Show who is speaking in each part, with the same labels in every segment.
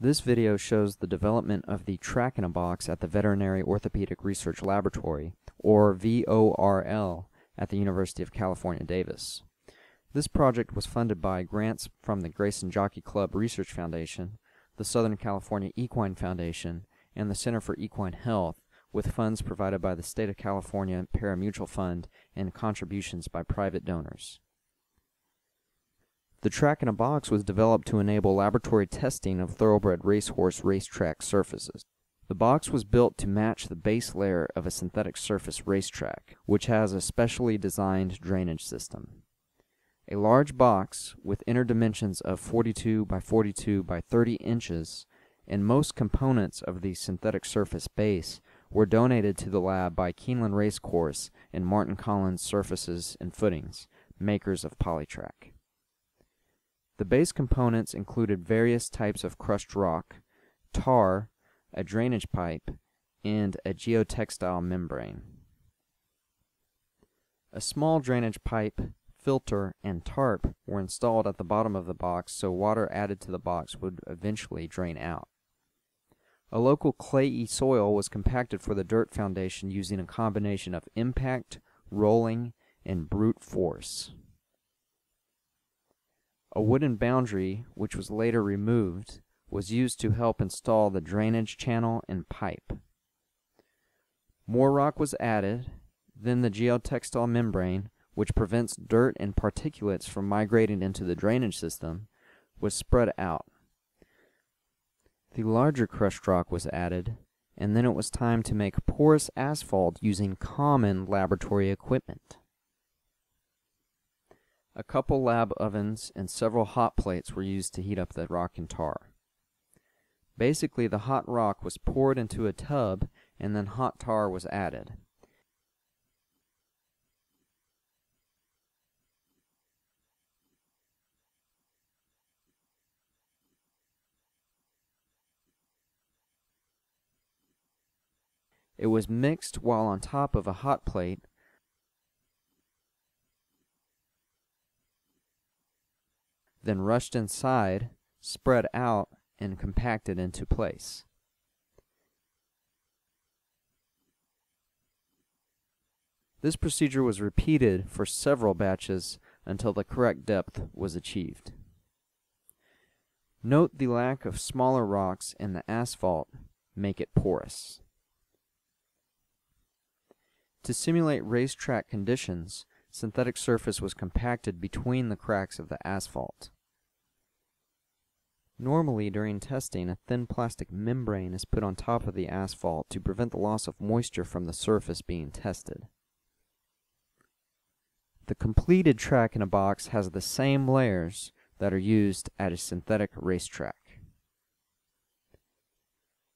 Speaker 1: This video shows the development of the track-in-a-box at the Veterinary Orthopedic Research Laboratory, or VORL, at the University of California, Davis. This project was funded by grants from the Grayson-Jockey Club Research Foundation, the Southern California Equine Foundation, and the Center for Equine Health, with funds provided by the State of California Pari-Mutuel Fund and contributions by private donors. The track-in-a-box was developed to enable laboratory testing of thoroughbred racehorse racetrack surfaces. The box was built to match the base layer of a synthetic surface racetrack, which has a specially designed drainage system. A large box with inner dimensions of 42 by 42 by 30 inches and most components of the synthetic surface base were donated to the lab by Keeneland Racecourse and Martin Collins Surfaces and Footings, makers of Polytrack. The base components included various types of crushed rock, tar, a drainage pipe, and a geotextile membrane. A small drainage pipe, filter, and tarp were installed at the bottom of the box so water added to the box would eventually drain out. A local clayey soil was compacted for the dirt foundation using a combination of impact, rolling, and brute force. A wooden boundary, which was later removed, was used to help install the drainage channel and pipe. More rock was added, then the geotextile membrane, which prevents dirt and particulates from migrating into the drainage system, was spread out. The larger crushed rock was added, and then it was time to make porous asphalt using common laboratory equipment. A couple lab ovens and several hot plates were used to heat up the rock and tar. Basically, the hot rock was poured into a tub and then hot tar was added. It was mixed while on top of a hot plate, then rushed inside, spread out, and compacted into place. This procedure was repeated for several batches until the correct depth was achieved. Note the lack of smaller rocks in the asphalt make it porous. To simulate racetrack conditions, synthetic surface was compacted between the cracks of the asphalt. Normally, during testing, a thin plastic membrane is put on top of the asphalt to prevent the loss of moisture from the surface being tested. The completed track-in-a-box has the same layers that are used at a synthetic racetrack.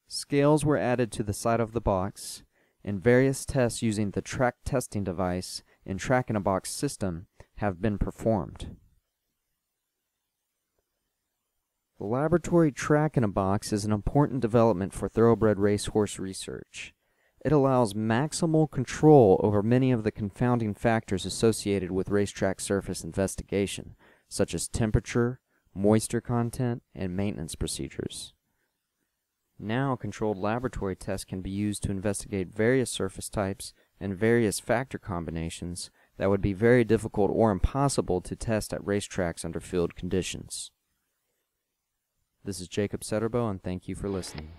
Speaker 1: Scales were added to the side of the box, and various tests using the track testing device and track-in-a-box system have been performed. The laboratory track-in-a-box is an important development for thoroughbred racehorse research. It allows maximal control over many of the confounding factors associated with racetrack surface investigation, such as temperature, moisture content, and maintenance procedures. Now, controlled laboratory tests can be used to investigate various surface types and various factor combinations that would be very difficult or impossible to test at racetracks under field conditions. This is Jacob Setterbo, and thank you for listening.